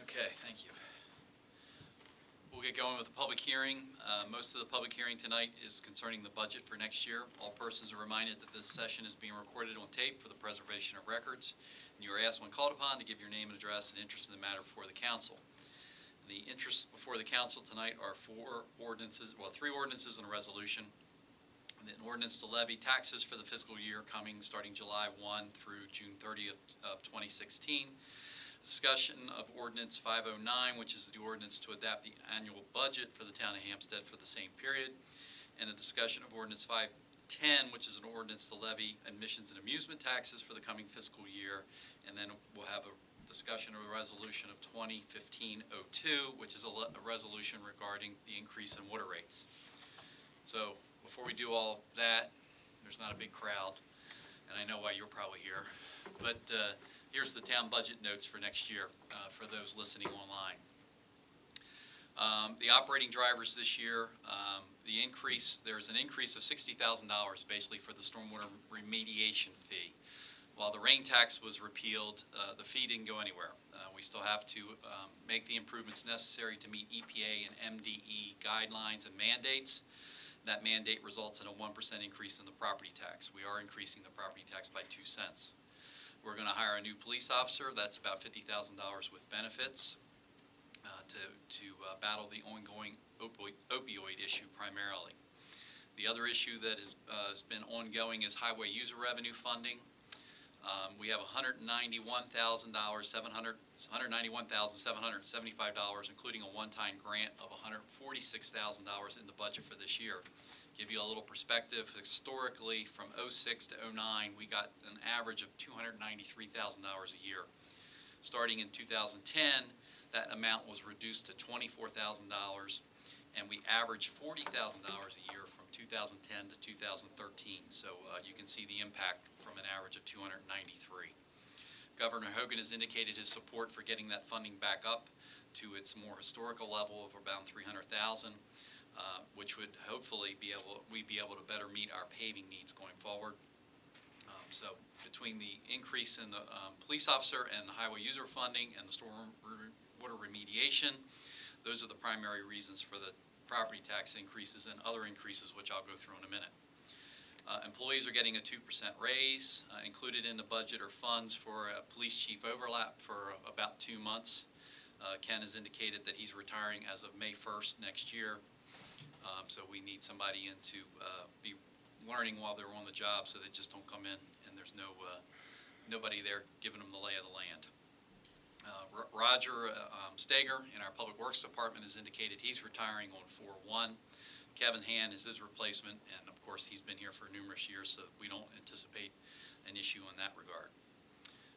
Okay, thank you. We'll get going with the public hearing. Most of the public hearing tonight is concerning the budget for next year. All persons are reminded that this session is being recorded on tape for the preservation of records. And you are asked when called upon to give your name and address and interest in the matter before the council. The interests before the council tonight are three ordinances and a resolution. An ordinance to levy taxes for the fiscal year coming starting July 1 through June 30th of 2016. Discussion of Ordinance 509, which is the ordinance to adapt the annual budget for the town of Hampstead for the same period, and a discussion of Ordinance 510, which is an ordinance to levy admissions and amusement taxes for the coming fiscal year, and then we'll have a discussion of a resolution of 2015-02, which is a resolution regarding the increase in water rates. So before we do all that, there's not a big crowd, and I know why you're probably here, but here's the town budget notes for next year for those listening online. The operating drivers this year, there's an increase of $60,000 basically for the stormwater remediation fee. While the rain tax was repealed, the fee didn't go anywhere. We still have to make the improvements necessary to meet EPA and MDE guidelines and mandates. That mandate results in a 1% increase in the property tax. We are increasing the property tax by 2 cents. We're going to hire a new police officer. That's about $50,000 with benefits to battle the ongoing opioid issue primarily. The other issue that has been ongoing is highway user revenue funding. We have $191,775, including a one-time grant of $146,000 in the budget for this year. Give you a little perspective, historically from 06 to 09, we got an average of $293,000 a year. Starting in 2010, that amount was reduced to $24,000, and we averaged $40,000 a year from 2010 to 2013. So you can see the impact from an average of 293. Governor Hogan has indicated his support for getting that funding back up to its more historical level of around $300,000. Which would hopefully be able to better meet our paving needs going forward. So between the increase in the police officer and the highway user funding and the storm water remediation, those are the primary reasons for the property tax increases and other increases, which I'll go through in a minute. Employees are getting a 2% raise. Included in the budget are funds for a police chief overlap for about 2 months. Ken has indicated that he's retiring as of May 1st next year. So we need somebody in to be learning while they're on the job, so they just don't come in and there's nobody there giving them the lay of the land. Roger Steger in our Public Works Department has indicated he's retiring on 4/1. Kevin Hand is his replacement, and of course he's been here for numerous years, so we don't anticipate an issue in that regard.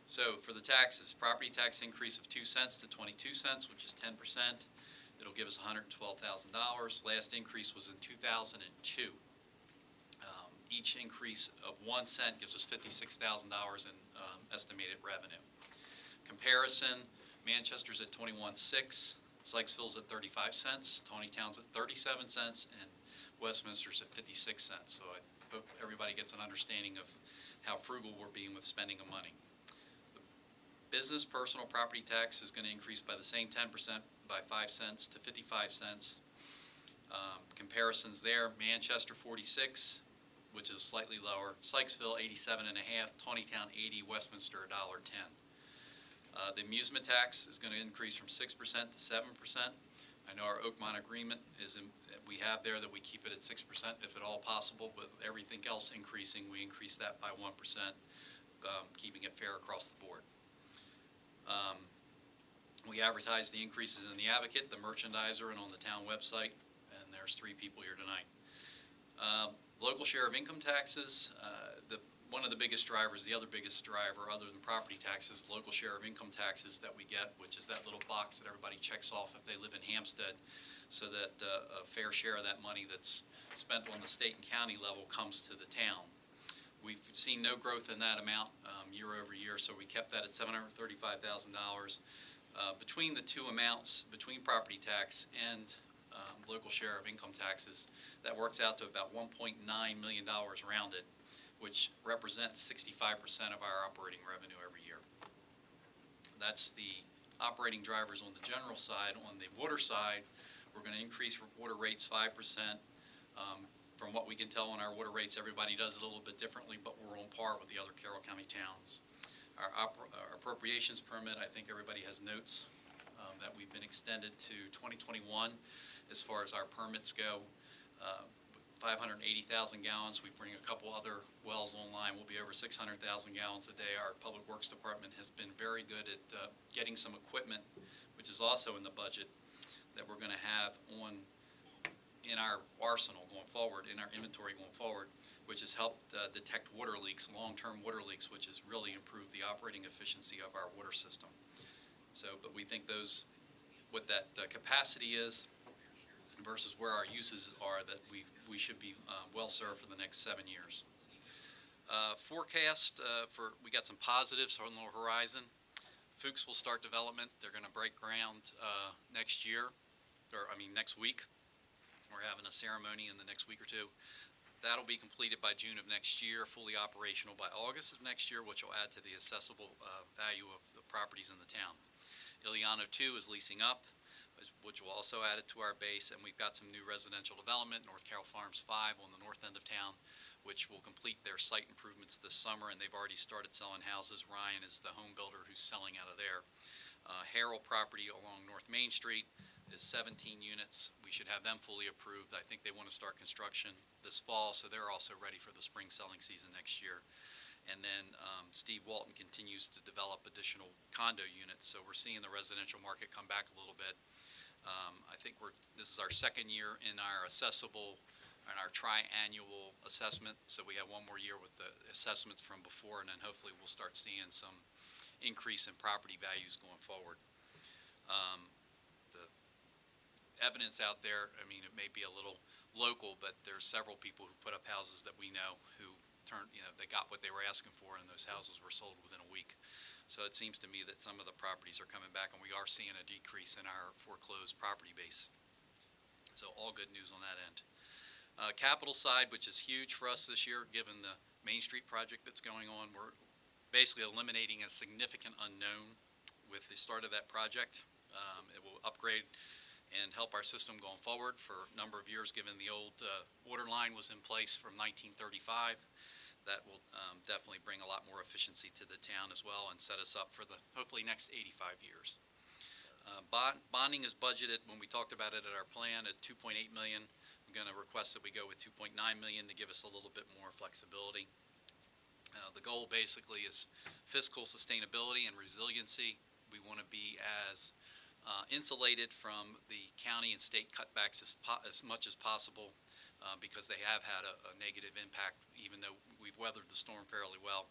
So for the taxes, property tax increase of 2 cents to 22 cents, which is 10%. It'll give us $112,000. Last increase was in 2002. Each increase of 1 cent gives us $56,000 in estimated revenue. Comparison, Manchester's at 21.6, Sykesville's at 35 cents, Tawnytown's at 37 cents, and Westminster's at 56 cents. So I hope everybody gets an understanding of how frugal we're being with spending of money. The business personal property tax is going to increase by the same 10%, by 5 cents to 55 cents. Comparisons there, Manchester 46, which is slightly lower, Sykesville 87.5, Tawnytown 80, Westminster $1.10. The amusement tax is going to increase from 6% to 7%. I know our Oakmont agreement we have there that we keep it at 6% if at all possible, but everything else increasing, we increase that by 1%, keeping it fair across the board. We advertise the increases in the Advocate, the Merchandiser, and on the town website, and there's 3 people here tonight. Local share of income taxes, one of the biggest drivers, the other biggest driver other than property taxes, local share of income taxes that we get, which is that little box that everybody checks off if they live in Hampstead, so that a fair share of that money that's spent on the state and county level comes to the town. We've seen no growth in that amount year over year, so we kept that at $735,000. Between the two amounts, between property tax and local share of income taxes, that works out to about $1.9 million rounded, which represents 65% of our operating revenue every year. That's the operating drivers on the general side. On the water side, we're going to increase water rates 5%. From what we can tell on our water rates, everybody does it a little bit differently, but we're on par with the other Carroll County towns. Our appropriations permit, I think everybody has notes that we've been extended to 2021 as far as our permits go. 580,000 gallons. We bring a couple other wells online. We'll be over 600,000 gallons a day. Our Public Works Department has been very good at getting some equipment, which is also in the budget, that we're going to have in our arsenal going forward, in our inventory going forward, which has helped detect water leaks, long-term water leaks, which has really improved the operating efficiency of our water system. So, but we think what that capacity is versus where our uses are, that we should be well served for the next 7 years. Forecast we got some positives on the horizon. Fuchs will start development. They're going to break ground next week. We're having a ceremony in the next week or two. That'll be completed by June of next year, fully operational by August of next year, which will add to the assessable value of the properties in the town. Iliano 2 is leasing up, which will also add it to our base, and we've got some new residential development, North Carroll Farms 5 on the north end of town, which will complete their site improvements this summer, and they've already started selling houses. Ryan is the home builder who's selling out of there. Harrell property along North Main Street is 17 units. We should have them fully approved. I think they want to start construction this fall, so they're also ready for the spring selling season next year. And then Steve Walton continues to develop additional condo units, so we're seeing the residential market come back a little bit. I think this is our second year in our assessable and our tri-annual assessment, so we have one more year with the assessments from before, and then hopefully we'll start seeing some increase in property values going forward. The evidence out there, I mean, it may be a little local, but there's several people who put up houses that we know who they got what they were asking for, and those houses were sold within a week. So it seems to me that some of the properties are coming back, and we are seeing a decrease in our foreclosed property base. So all good news on that end. Capital side, which is huge for us this year, given the Main Street project that's going on, we're basically eliminating a significant unknown with the start of that project. It will upgrade and help our system going forward for a number of years, given the old water line was in place from 1935. That will definitely bring a lot more efficiency to the town as well and set us up for the hopefully next 85 years. Bonding is budgeted, when we talked about it at our plan, at $2.8 million. I'm going to request that we go with $2.9 million to give us a little bit more flexibility. The goal basically is fiscal sustainability and resiliency. We want to be as insulated from the county and state cutbacks as much as possible, because they have had a negative impact, even though we've weathered the storm fairly well.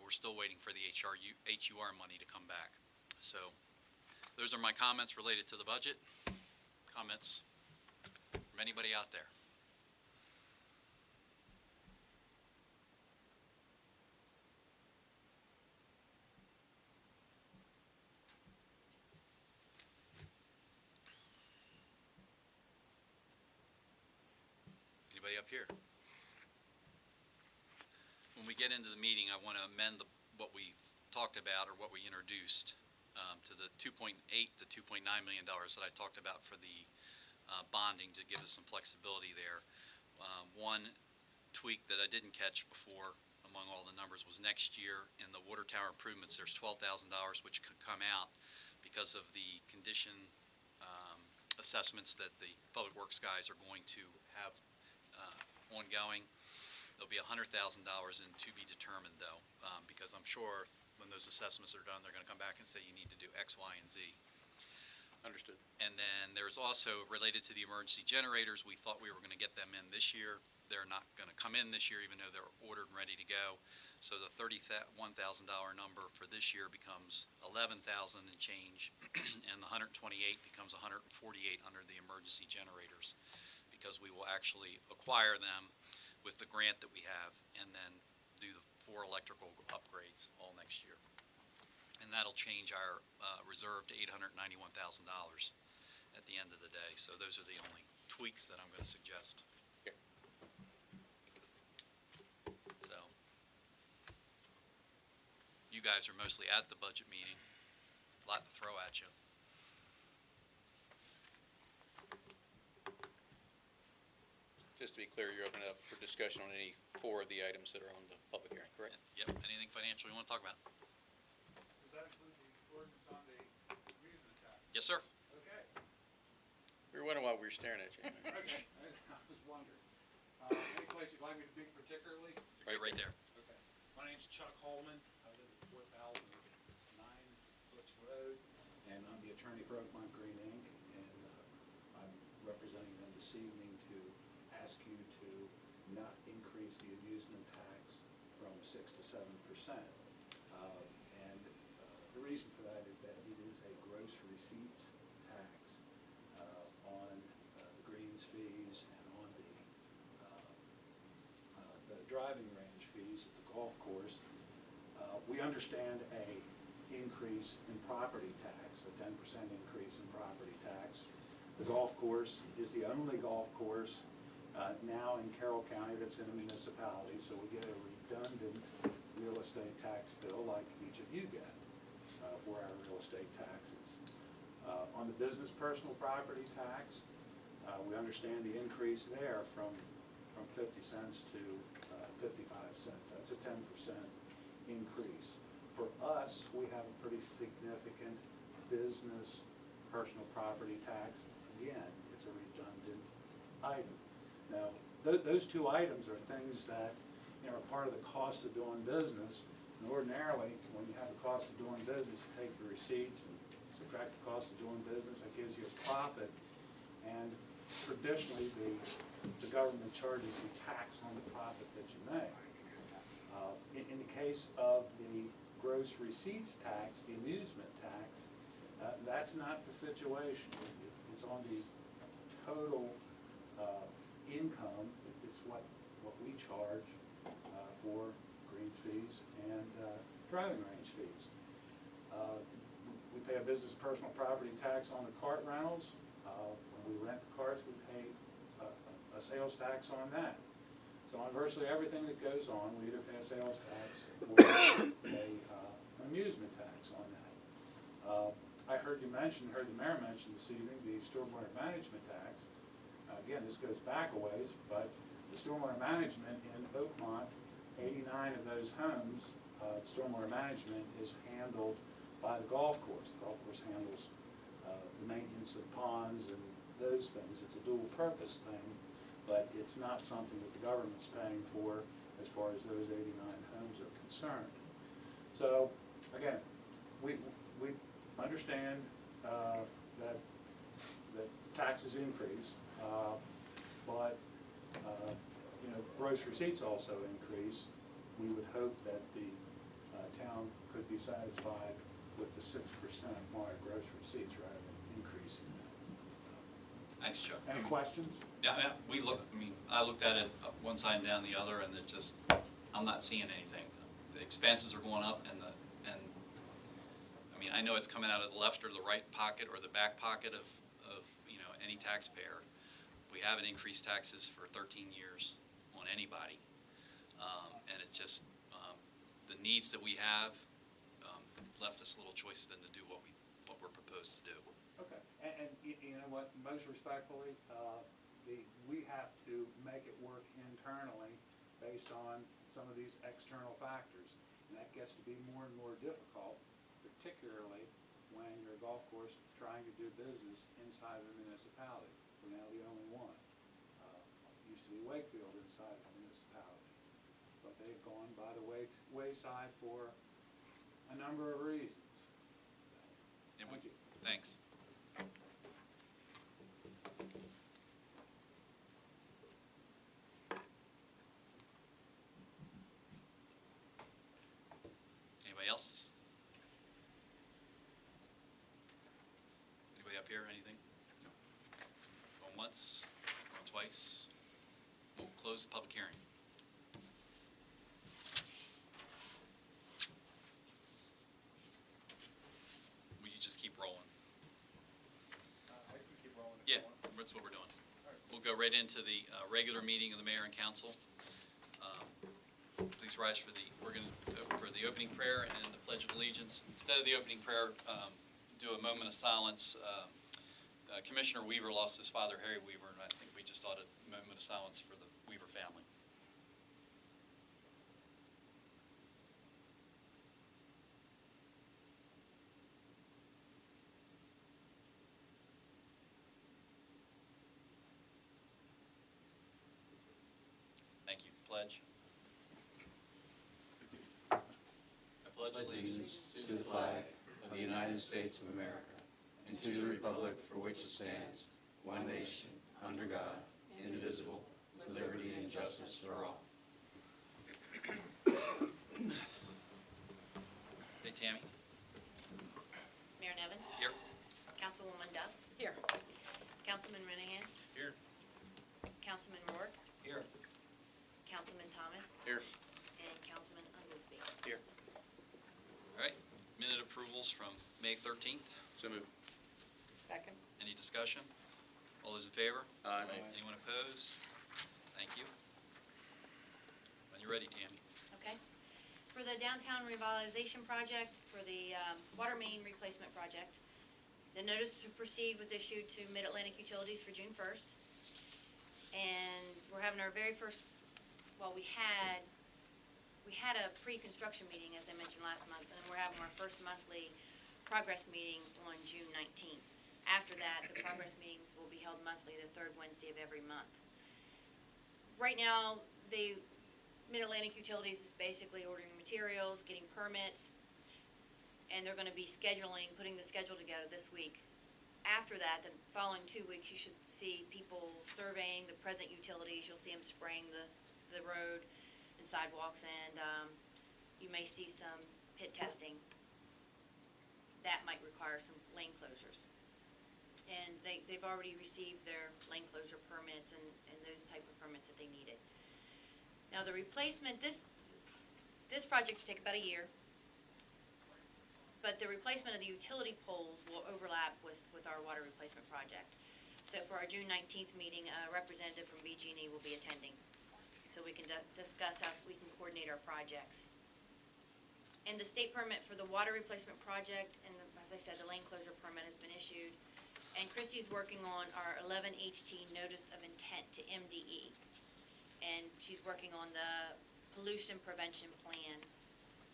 We're still waiting for the HUR money to come back. So those are my comments related to the budget. Comments from anybody out there? Anybody up here? When we get into the meeting, I want to amend what we talked about, or what we introduced, to the $2.8 to $2.9 million that I talked about for the bonding, to give us some flexibility there. One tweak that I didn't catch before among all the numbers was next year in the water tower improvements, there's $12,000 which could come out because of the condition assessments that the Public Works guys are going to have ongoing. There'll be $100,000 in to be determined, though, because I'm sure when those assessments are done, they're going to come back and say you need to do X, Y, and Z. Understood. And then there's also, related to the emergency generators, we thought we were going to get them in this year. They're not going to come in this year, even though they're ordered and ready to go. So the $31,000 number for this year becomes $11,000 and change, and the $128 becomes $148 under the emergency generators, because we will actually acquire them with the grant that we have, and then do the 4 electrical upgrades all next year. And that'll change our reserve to $891,000 at the end of the day. So those are the only tweaks that I'm going to suggest. Okay. So you guys are mostly at the budget meeting. A lot to throw at you. Just to be clear, you're opening up for discussion on any 4 of the items that are on the public hearing, correct? Yep, anything financial you want to talk about? Does that include the ordinance on the amusement tax? Yes, sir. Okay, We were wondering why we were staring at you. okay, I was wondering. Any place you'd like me to be particularly? You're right there. Okay. My name's Chuck Holman. I live at 4,009 Brooks Road, and I'm the attorney for Oakmont Green Inc. And I'm representing them this evening to ask you to not increase the amusement tax from 6 to 7%. And the reason for that is that it is a gross receipts tax on the greens fees and on the driving range fees at the golf course. We understand a increase in property tax, a 10% increase in property tax. The golf course is the only golf course now in Carroll County that's in a municipality, so we get a redundant real estate tax bill like each of you get for our real estate taxes. On the business personal property tax, we understand the increase there from 50 cents to 55 cents. That's a 10% increase. For us, we have a pretty significant business personal property tax. Again, it's a redundant item. Now, those 2 items are things that, you know, are part of the cost of doing business. And ordinarily, when you have the cost of doing business, you take the receipts and subtract the cost of doing business, that gives you a profit. And traditionally, the government charges you tax on the profit that you make. In the case of the gross receipts tax, the amusement tax, that's not the situation. It's on the total income. It's what we charge for greens fees and driving range fees. We pay a business personal property tax on the cart rentals. When we rent the carts, we pay a sales tax on that. So on virtually everything that goes on, we either pay a sales tax or an amusement tax on that. I heard the mayor mention this evening the stormwater management tax. Again, this goes back a ways, but the stormwater management in Oakmont, 89 of those homes, stormwater management is handled by the golf course. The golf course handles the maintenance of ponds and those things. It's a dual purpose thing, but it's not something that the government's paying for as far as those 89 homes are concerned. So, again, we understand that taxes increase, but you know, gross receipts also increase. We would hope that the town could be satisfied with the 6% mark gross receipts rather than increasing that. Thanks, Chuck. Any questions? Yeah, I looked at it up one side and down the other, and it just, I'm not seeing anything. The expenses are going up, and I mean, I know it's coming out of the left or the right pocket or the back pocket of you know, any taxpayer. We haven't increased taxes for 13 years on anybody, and it's just the needs that we have left us little choice than to do what we're proposed to do. Okay, and you know what, most respectfully, we have to make it work internally based on some of these external factors. And that gets to be more and more difficult, particularly when you're a golf course trying to do business inside of a municipality. We're now the only one. Used to be Wakefield inside of a municipality. But they've gone by the wayside for a number of reasons. Thank you. Thanks. Anybody else? Anybody up here, anything? No. Going once, going twice. We'll close the public hearing. Will you just keep rolling? I can keep rolling if Yeah, you want. that's what we're doing. We'll go right into the regular meeting of the mayor and council. Please rise for the opening prayer and the pledge of allegiance. Instead of the opening prayer, do a moment of silence. Commissioner Weaver lost his father, Harry Weaver, and I think we just ought a moment of silence for the Weaver family. Thank you. Pledge. I pledge Allegiance to the flag of the United States of America and to the republic for which it stands, one nation, under God, indivisible, with liberty and justice for all. Hey, Tammy. Mayor Nevin. Here. Councilwoman Duff. Here. Councilman Renahan. Here. Councilman Rourke. Here. Councilman Thomas. Here. And Councilman Unruthby. Here. All right. Minute approvals from May 13th. So moved. Second. Any discussion? All those in favor? Aye. Anyone opposed? Thank you. When you're ready, Tammy. Okay. For the downtown revitalization project, for the water main replacement project, the notice to proceed was issued to Mid-Atlantic Utilities for June 1st. And we're having our very first, well, we had a pre-construction meeting, as I mentioned last month, and then we're having our first monthly progress meeting on June 19th. After that, the progress meetings will be held monthly, the third Wednesday of every month. Right now, Mid-Atlantic Utilities is basically ordering materials, getting permits, and they're gonna be putting the schedule together this week. After that, the following 2 weeks, you should see people surveying the present utilities. You'll see them spraying the road and sidewalks, and you may see some pit testing. That might require some lane closures. And they've already received their lane closure permits and those type of permits that they needed. Now, the replacement, this project will take about a year, but the replacement of the utility poles will overlap with our water replacement project. So for our June 19th meeting, a representative from BG&E will be attending, so we can discuss how we can coordinate our projects. And the state permit for the water replacement project, and as I said, the lane closure permit has been issued. And Christie's working on our 11HT notice of intent to MDE. And she's working on the pollution prevention plan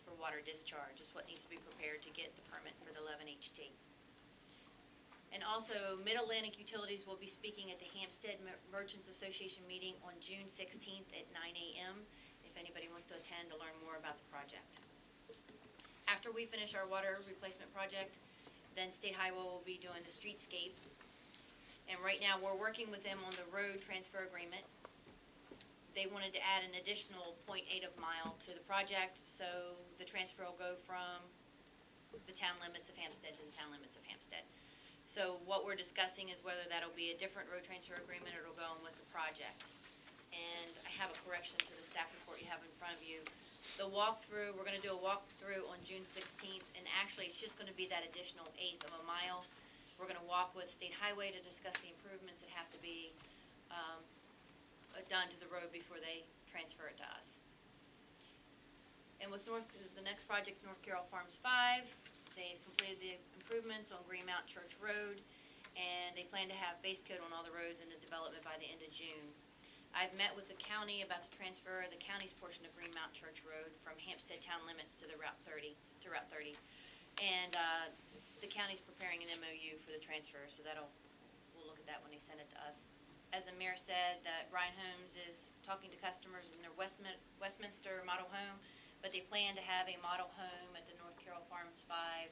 for water discharge, is what needs to be prepared to get the permit for the 11HT. And also, Mid-Atlantic Utilities will be speaking at the Hampstead Merchants Association meeting on June 16th at 9 a.m. if anybody wants to attend to learn more about the project. After we finish our water replacement project, then State Highway will be doing the streetscape. And right now, we're working with them on the road transfer agreement. They wanted to add an additional 0.8 of mile to the project, so the transfer will go from the town limits of Hampstead to the town limits of Hampstead. So what we're discussing is whether that'll be a different road transfer agreement or it'll go in with the project. And I have a correction to the staff report you have in front of you. The walkthrough, we're gonna do a walkthrough on June 16th, and actually, it's just gonna be that additional 1/8 of a mile. We're gonna walk with State Highway to discuss the improvements that have to be, done to the road before they transfer it to us. And with the next project's North Carroll Farms 5, they've completed the improvements on Greenmount Church Road, and they plan to have base coat on all the roads in the development by the end of June. I've met with the county about the transfer of the county's portion of Greenmount Church Road from Hampstead town limits to the Route 30. And the county's preparing an MOU for the transfer, so we'll look at that when they send it to us. As the mayor said, that Ryan Homes is talking to customers in their Westminster model home, but they plan to have a model home at the North Carroll Farms 5,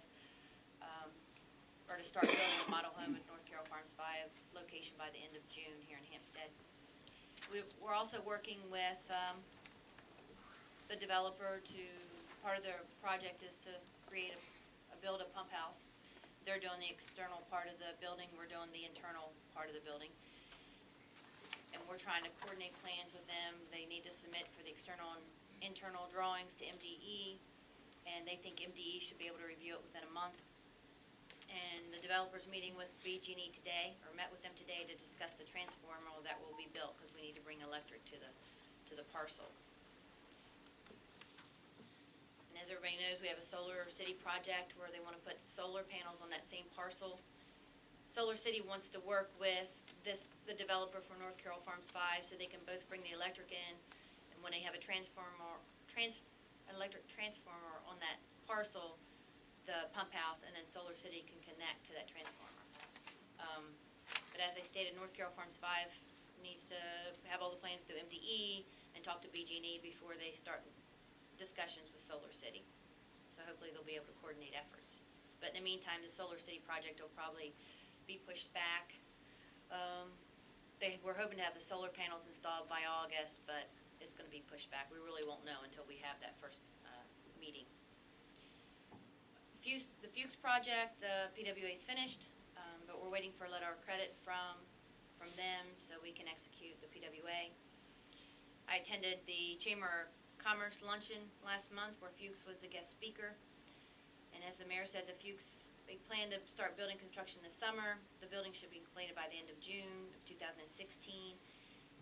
or to start building a model home at North Carroll Farms 5 location by the end of June here in Hampstead. We're also working with the developer part of their project is to build a pump house. They're doing the external part of the building, we're doing the internal part of the building. And we're trying to coordinate plans with them. They need to submit for the external and internal drawings to MDE, and they think MDE should be able to review it within a month. And the developer's meeting with BG&E today, or met with them today to discuss the transformer that will be built, because we need to bring electric to the parcel. And as everybody everybody knows, we have a Solar City project where they want to put solar panels on that same parcel. Solar City wants to work with the developer for North Carroll Farms 5, so they can both bring the electric in, and when they have a electric transformer on that parcel, the pump house, and then Solar City can connect to that transformer. But as I stated, North Carroll Farms 5 needs to have all the plans through MDE and talk to BG&E before they start discussions with Solar City. So hopefully they'll be able to coordinate efforts. But in the meantime, the Solar City project will probably be pushed back. We're hoping to have the solar panels installed by August, but it's gonna be pushed back. We really won't know until we have that first meeting. The Fuchs project, the PWA is finished, but we're waiting for a letter of credit from them so we can execute the PWA. I attended the Chamber of Commerce luncheon last month where Fuchs was the guest speaker. And as the mayor said, they plan to start building construction this summer. The building should be completed by the end of June of 2016.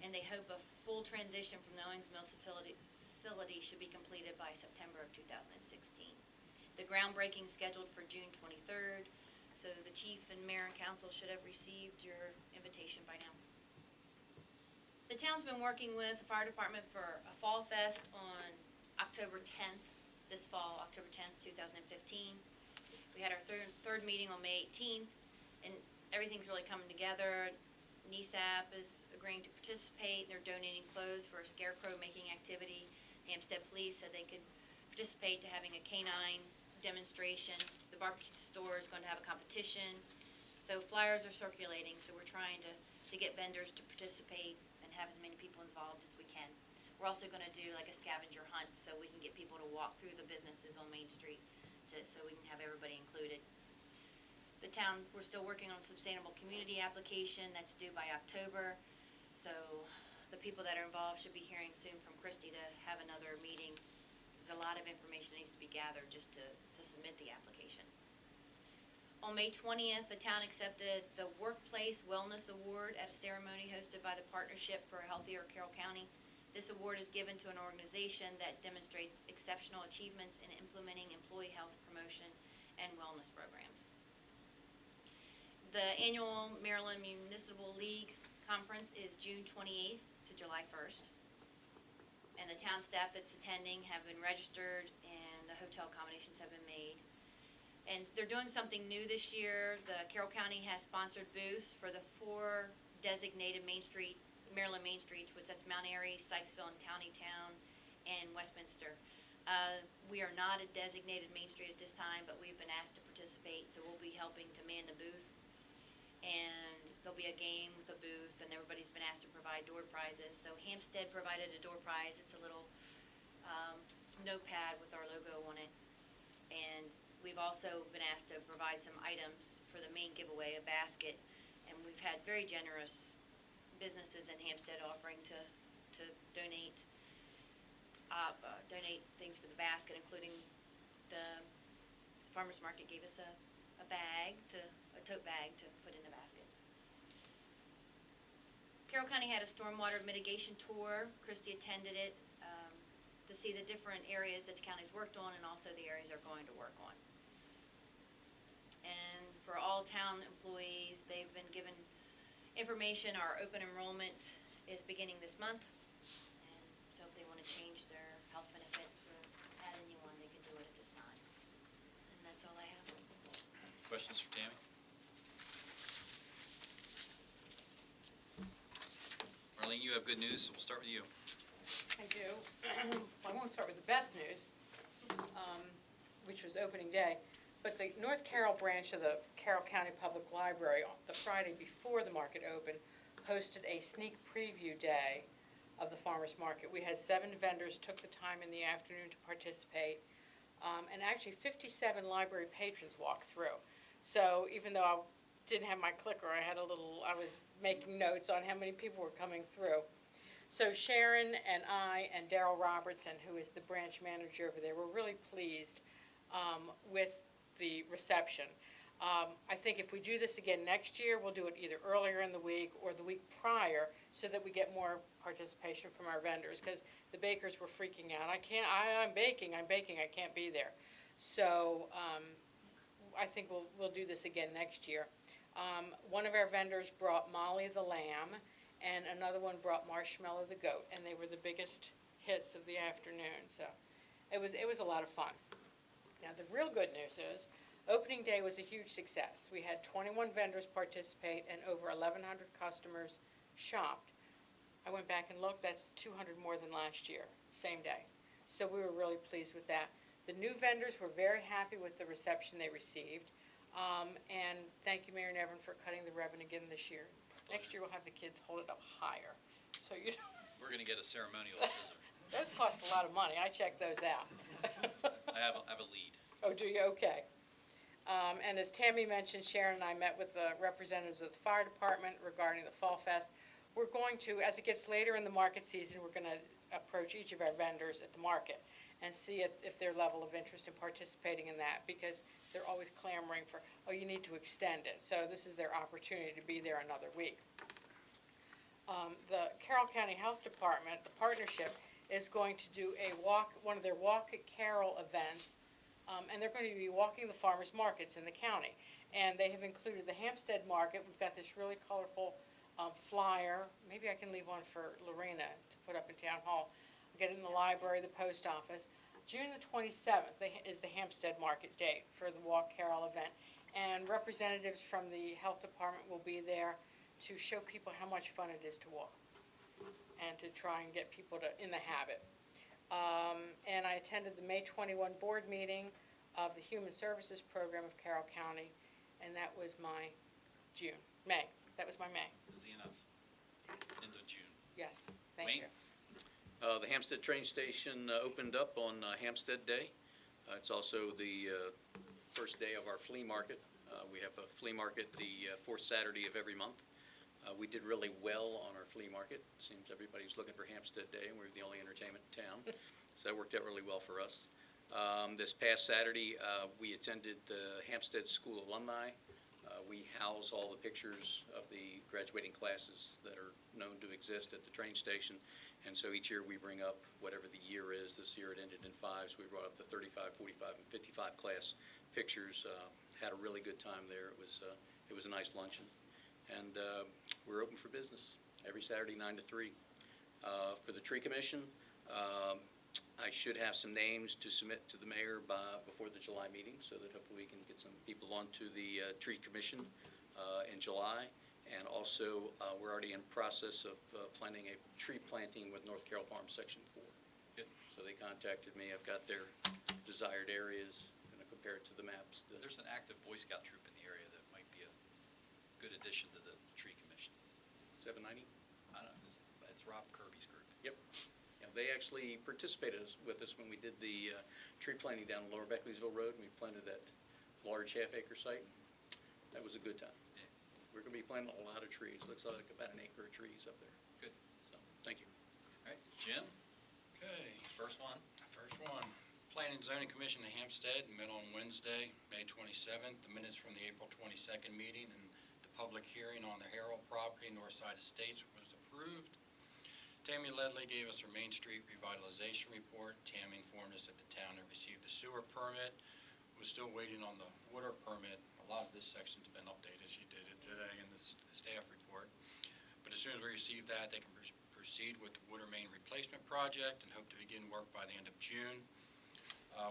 And they hope a full transition from the Owings Mills facility should be completed by September of 2016. The groundbreaking is scheduled for June 23rd, so the chief and mayor and council should have received your invitation by now. The town's been working with the fire department for a fall fest on October 10th, this fall, October 10th, 2015. We had our third meeting on May 18th, and everything's really coming together. NESAP is agreeing to participate. They're donating clothes for a scarecrow making activity. Hampstead Police said they could participate to having a canine demonstration. The barbecue store is going to have a competition. So flyers are circulating, so we're trying to get vendors to participate and have as many people involved as we can. We're also going to do like a scavenger hunt so we can get people to walk through the businesses on Main Street so we can have everybody included. The town, we're still working on a sustainable community application that's due by October. So the people that are involved should be hearing soon from Christy to have another meeting. There's a lot of information that needs to be gathered just to submit the application. On May 20th, the town accepted the Workplace Wellness Award at a ceremony hosted by the Partnership for a Healthier Carroll County. This award is given to an organization that demonstrates exceptional achievements in implementing employee health promotion and wellness programs. The annual Maryland Municipal League Conference is June 28th to July 1st. And the town staff that's attending have been registered and the hotel accommodations have been made. And they're doing something new this year. The Carroll County has sponsored booths for the 4 designated Maryland Main Streets, which that's Mount Airy, Sykesville, and Town and Westminster. We are not a designated Main Street at this time, but we've been asked to participate, so we'll be helping to man the booth. And there'll be a game with a booth, and everybody's been asked to provide door prizes. So Hampstead provided a door prize. It's a little notepad with our logo on it. And we've also been asked to provide some items for the main giveaway, a basket. And we've had very generous businesses in Hampstead offering to donate things for the basket, including the farmer's market gave us a tote bag to put in the basket. Carroll County had a stormwater mitigation tour. Christy attended it to see the different areas that the county's worked on and also the areas they're going to work on. And for all town employees, they've been given information. Our open enrollment is beginning this month. And so if they want to change their health benefits or add anyone, they can do it at this time. And that's all I have. Questions for Tammy? Marlene, you have good news, so we'll start with you. I do. I won't start with the best news, which was opening day, but the North Carroll branch of the Carroll County Public Library, on the Friday before the market opened, hosted a sneak preview day of the farmers market. We had 7 vendors took the time in the afternoon to participate, and actually 57 library patrons walked through. So even though I didn't have my clicker, I was making notes on how many people were coming through. So Sharon and I and Daryl Robertson, who is the branch manager over there, were really pleased with the reception. I think if we do this again next year, we'll do it either earlier in the week or the week prior, so that we get more participation from our vendors, because the bakers were freaking out. I'm baking, I can't be there. So, I think we'll do this again next year. One of our vendors brought Molly the lamb, and another one brought Marshmallow the goat, and they were the biggest hits of the afternoon, so it was a lot of fun. Now, the real good news is, opening day was a huge success. We had 21 vendors participate and over 1,100 customers shopped. I went back and looked, that's 200 more than last year, same day. So we were really pleased with that. The new vendors were very happy with the reception they received. And thank you, Mayor Nevin, for cutting the ribbon again this year. Next year, we'll have the kids hold it up higher, so you know. We're gonna get a ceremonial scissor. Those cost a lot of money, I checked those out. I have a lead. Oh, do you? Okay. And as Tammy mentioned, Sharon and I met with the representatives of the fire department regarding the Fall Fest. We're going to, as it gets later in the market season, we're going to approach each of our vendors at the market and see if their level of interest in participating in that, because they're always clamoring for, oh, you need to extend it. So this is their opportunity to be there another week. The Carroll County Health Department, the partnership, is going to do one of their Walk at Carroll events. And they're going to be walking the farmers markets in the county. And they have included the Hampstead Market. We've got this really colorful flyer. Maybe I can leave one for Lorena to put up in Town Hall. I'll get it in the library, the post office. June the 27th is the Hampstead Market date for the Walk Carroll event. And representatives from the health department will be there to show people how much fun it is to walk and to try and get people in the habit. And I attended the May 21 board meeting of the Human Services Program of Carroll County, and that was my May. That was my May. Busy enough. Into June. Yes, thank Wayne? you. The Hampstead train station opened up on Hampstead Day. It's also the first day of our flea market. We have a flea market the fourth Saturday of every month. We did really well on our flea market. Seems everybody was looking for Hampstead Day, and we were the only entertainment in town. So that worked out really well for us. This past Saturday, we attended Hampstead School Alumni. We house all the pictures of the graduating classes that are known to exist at the train station. And so each year we bring up whatever the year is. This year it ended in 5, so we brought up the 35, 45, and 55 class pictures. Had a really good time there. It was a nice luncheon. And we're open for business every Saturday, 9 to 3. For the Tree Commission, I should have some names to submit to the mayor before the July meeting, so that hopefully we can get some people onto the Tree Commission in July. And also, we're already in process of planning a tree planting with North Carroll Farm Section 4. Good. So they contacted me. I've got their desired areas, going to compare it to the maps. There's an active Boy Scout troop in the area that might be a good addition to the tree commission. 790? I don't know, it's Rob Kirby's group. Yep. Yeah, they actually participated with us when we did the tree planting down Lower Beckleysville Road, and we planted that large half-acre site. That was a good time. Yeah. We're going to be planting a lot of trees. Looks like about an acre of trees up there. Good. So, thank you. All right, Jim, Okay, first one. first one. Planning and Zoning Commission in Hampstead met on Wednesday, May 27th. The minutes from the April 22nd meeting and the public hearing on the Harold property, Northside Estates, was approved. Tammy Ledley gave us her Main Street revitalization report. Tammy informed us that the town had received the sewer permit. Was still waiting on the water permit. A lot of this section's been updated. She did it today in the staff report. But as soon as we receive that, they can proceed with the water main replacement project and hope to begin work by the end of June.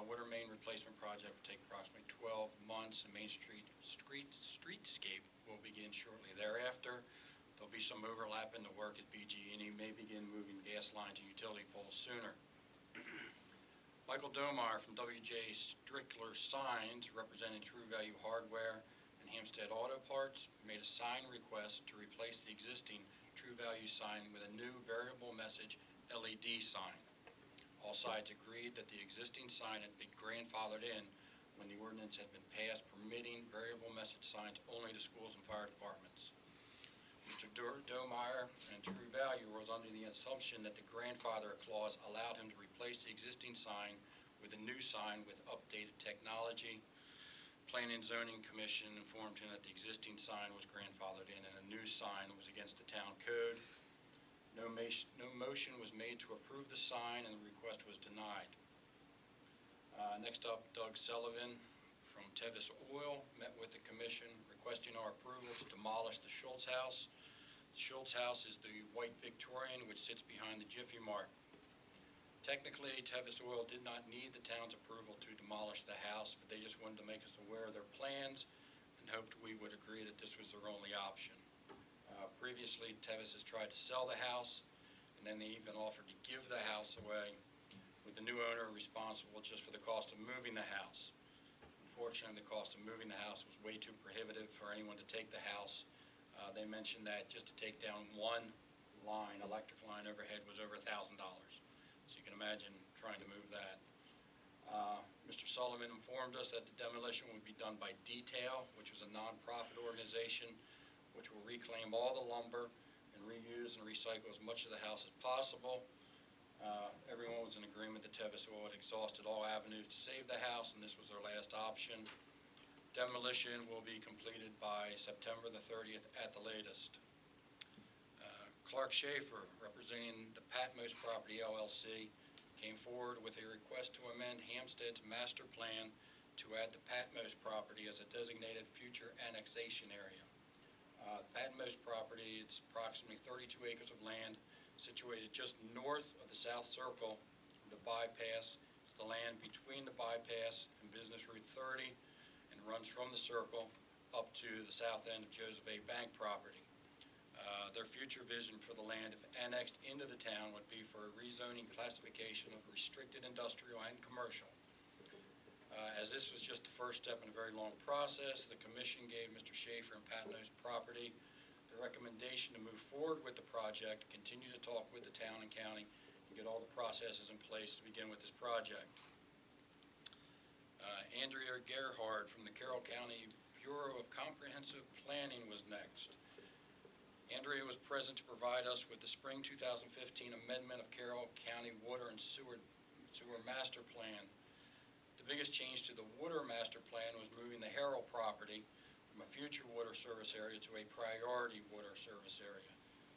Water main replacement project will take approximately 12 months, and Main streetscape will begin shortly thereafter. There'll be some overlap in the work as BG&E may begin moving gas lines and utility poles sooner. Michael Domar from WJ Strickler Signs, representing True Value Hardware and Hampstead Auto Parts, made a sign request to replace the existing True Value sign with a new variable message LED sign. All sides agreed that the existing sign had been grandfathered in when the ordinance had been passed permitting variable message signs only to schools and fire departments. Mr. Domeyer and True Value was under the assumption that the grandfather clause allowed him to replace the existing sign with a new sign with updated technology. Planning and Zoning Commission informed him that the existing sign was grandfathered in and a new sign was against the town code. No motion was made to approve the sign, and the request was denied. Next up, Doug Sullivan from Tevis Oil met with the commission requesting our approval to demolish the Schultz House. The Schultz House is the white Victorian which sits behind the Jiffy Mart. Technically, Tevis Oil did not need the town's approval to demolish the house, but they just wanted to make us aware of their plans and hoped we would agree that this was their only option. Previously, Tevis has tried to sell the house, and then they even offered to give the house away, with the new owner responsible just for the cost of moving the house. Unfortunately, the cost of moving the house was way too prohibitive for anyone to take the house. They mentioned that just to take down one line, electric line overhead, was over $1,000. So you can imagine trying to move that. Mr. Sullivan informed us that the demolition would be done by Detail, which was a nonprofit organization which will reclaim all the lumber and reuse and recycle as much of the house as possible. Everyone was in agreement that Tevis Oil had exhausted all avenues to save the house, and this was their last option. Demolition will be completed by September the 30th at the latest. Clark Schaefer, representing the Patmos Property LLC, came forward with a request to amend Hampstead's master plan to add the Patmos property as a designated future annexation area. Patmos property, it's approximately 32 acres of land situated just north of the South Circle, the bypass. It's the land between the bypass and Business Route 30 and runs from the circle up to the south end of Joseph A. Bank property. Their future vision for the land, if annexed into the town, would be for a rezoning classification of restricted industrial and commercial. As this was just the first step in a very long process, the commission gave Mr. Schaefer and Patmos property the recommendation to move forward with the project, continue to talk with the town and county, and get all the processes in place to begin with this project. Andrea Gerhard from the Carroll County Bureau of Comprehensive Planning was next. Andrea was present to provide us with the spring 2015 amendment of Carroll County Water and Sewer Master Plan. The biggest change to the water master plan was moving the Harrell property from a future water service area to a priority water service area.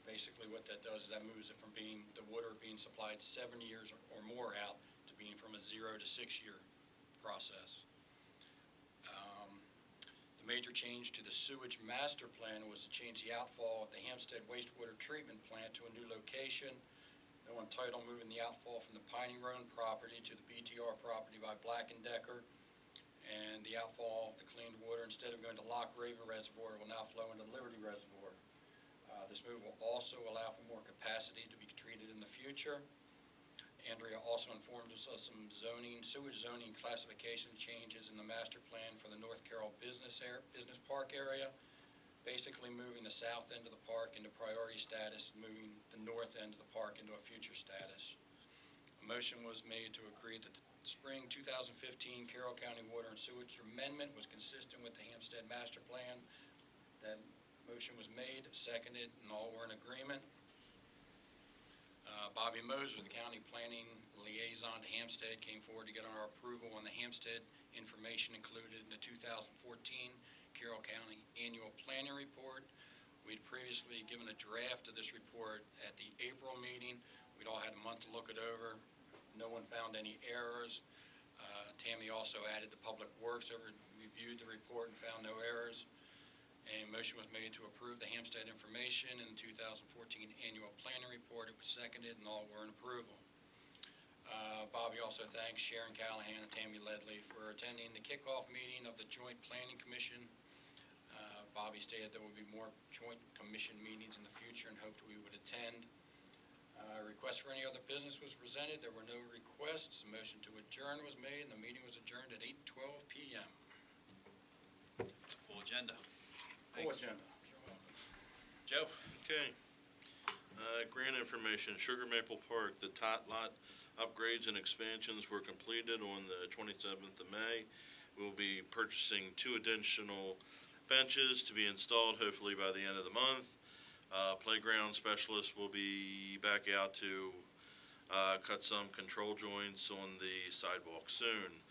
Basically what that does is that moves it from being the water being supplied 7 years or more out to being from a 0 to 6 year process. The major change to the sewage master plan was to change the outfall of the Hampstead wastewater treatment plant to a new location. No one title moving the outfall from the Piney Road property to the BTR property by Black & Decker. And the outfall, the cleaned water, instead of going to Loch Raven Reservoir, will now flow into Liberty Reservoir. This move will also allow for more capacity to be treated in the future. Andrea also informed us of some sewage zoning classification changes in the master plan for the North Carroll Business Park area, basically moving the south end of the park into priority status, moving the north end of the park into a future status. A motion was made to agree that the spring 2015 Carroll County Water and Sewage Amendment was consistent with the Hampstead Master Plan. That motion was made, seconded, and all were in agreement. Bobby Moser, the county planning liaison to Hampstead, came forward to get our approval on the Hampstead information included in the 2014 Carroll County Annual Planning Report. We'd previously given a draft of this report at the April meeting. We'd all had a month to look it over. No one found any errors. Tammy also added the Public Works over, reviewed the report and found no errors. A motion was made to approve the Hampstead information in the 2014 Annual Planning Report. It was seconded and all were in approval. Bobby also thanks Sharon Callahan and Tammy Ledley for attending the kickoff meeting of the Joint Planning Commission. Bobby stated there will be more joint commission meetings in the future and hoped we would attend. A request for any other business was presented. There were no requests. A motion to adjourn was made and the meeting was adjourned at 8:12 p.m. Full agenda. Full Thanks. agenda. You're welcome. Joe? Okay. Grant information, Sugar Maple Park, the tot lot upgrades and expansions were completed on the 27th of May. We'll be purchasing 2 additional benches to be installed hopefully by the end of the month. Playground specialist will be back out to cut some control joints on the sidewalk soon.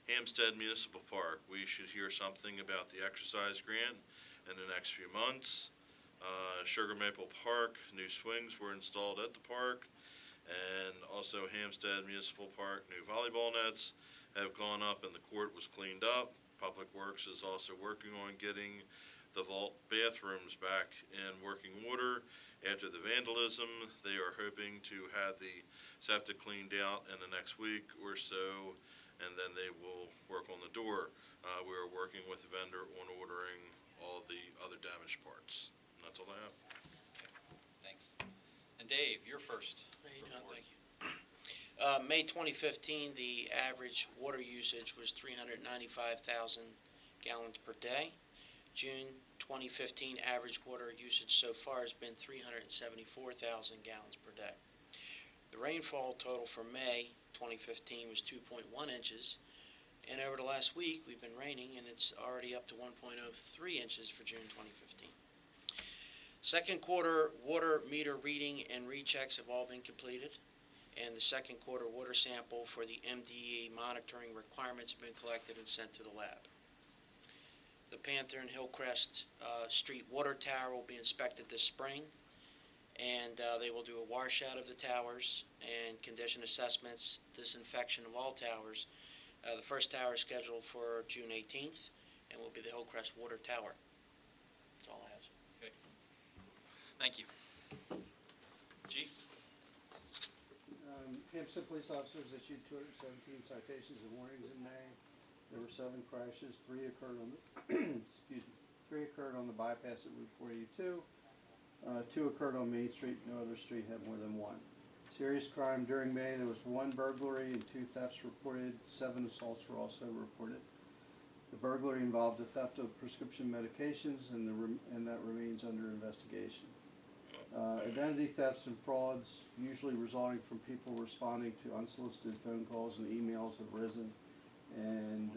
Hampstead Municipal Park, we should hear something about the exercise grant in the next few months. Sugar Maple Park, new swings were installed at the park. And also Hampstead Municipal Park, new volleyball nets have gone up and the court was cleaned up. Public Works is also working on getting the vault bathrooms back in working order after the vandalism. They are hoping to have the septic cleaned out in the next week or so, and then they will work on the door. We are working with the vendor on ordering all the other damaged parts. And that's all I have. Thanks. And Dave, you're first. Thank you. May 2015, the average water usage was 395,000 gallons per day. June 2015, average water usage so far has been 374,000 gallons per day. The rainfall total for May 2015 was 2.1 inches, and over the last week, we've been raining, and it's already up to 1.03 inches for June 2015. Second quarter water meter reading and rechecks have all been completed, and the second quarter water sample for the MDE monitoring requirements have been collected and sent to the lab. The Panther and Hillcrest Street water tower will be inspected this spring, and they will do a washout of the towers and condition assessments, disinfection of all towers. The first tower is scheduled for June 18th and will be the Hillcrest water tower. That's all I have. Thank you. Chief? Hampstead police officers issued 217 citations and warnings in May. There were 7 crashes. 3 occurred on the excuse me. 3 occurred on the bypass at Route 482. 2 occurred on Main Street. No other street had more than 1. Serious crime during May. There was 1 burglary and 2 thefts reported. 7 assaults were also reported. The burglary involved the theft of prescription medications, and that remains under investigation. Identity thefts and frauds, usually resulting from people responding to unsolicited phone calls and emails, have risen. And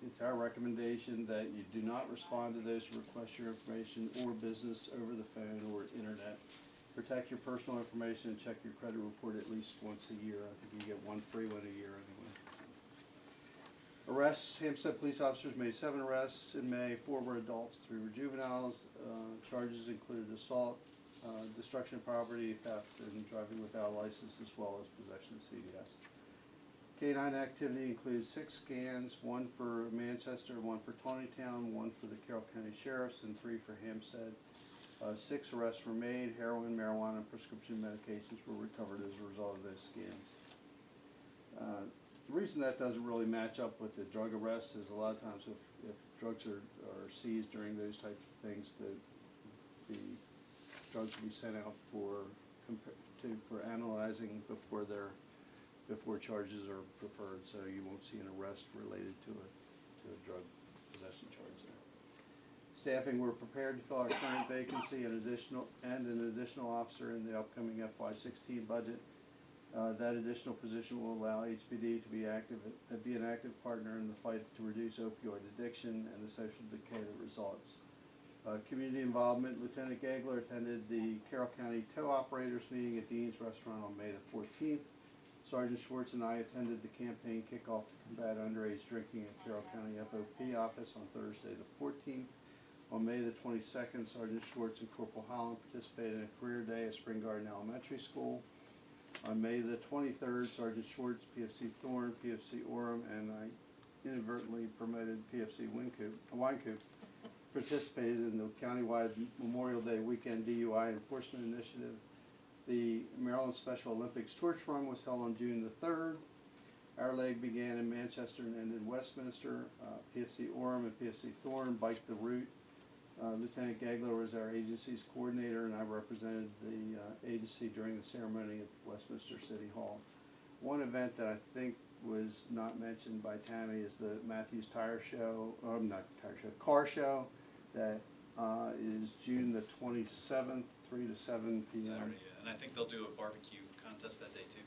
it's our recommendation that you do not respond to those who request your information or business over the phone or internet. Protect your personal information and check your credit report at least once a year. I think you get 1 free one a year anyway. Arrests. Hampstead police officers made 7 arrests in May. 4 were adults, 3 were juveniles. Charges included assault, destruction of property, theft, and driving without a license, as well as possession of CDS. K-9 activity includes 6 scans, 1 for Manchester, 1 for Tawnytown, 1 for the Carroll County Sheriffs, and 3 for Hampstead. 6 arrests were made. Heroin, marijuana, and prescription medications were recovered as a result of those scans. The reason that doesn't really match up with the drug arrests is a lot of times if drugs are seized during those types of things, the drugs will be sent out for analyzing before charges are preferred, so you won't see an arrest related to a drug possession charge there. Staffing, we're prepared to fill our current vacancy and an additional officer in the upcoming FY16 budget. That additional position will allow HPD to be an active partner in the fight to reduce opioid addiction and the social decay that results. Community involvement. Lieutenant Gagler attended the Carroll County Tow Operators meeting at Dean's Restaurant on May the 14th. Sergeant Schwartz and I attended the campaign kickoff to combat underage drinking at Carroll County FOP office on Thursday the 14th. On May the 22nd, Sergeant Schwartz and Corporal Holland participated in a career day at Spring Garden Elementary School. On May the 23rd, Sergeant Schwartz, PFC Thorne, PFC Orem, and I inadvertently promoted PFC Winecoop, participated in the countywide Memorial Day weekend DUI enforcement initiative. The Maryland Special Olympics Torch Run was held on June the 3rd. Our leg began in Manchester and ended in Westminster. PFC Orem and PFC Thorne biked the route. Lieutenant Gagler was our agency's coordinator, and I represented the agency during the ceremony at Westminster City Hall. One event that I think was not mentioned by Tammy is the Matthews Car Show that is June the 27th, 3 to 7 p.m. Saturday, yeah. And I think they'll do a barbecue contest that day too.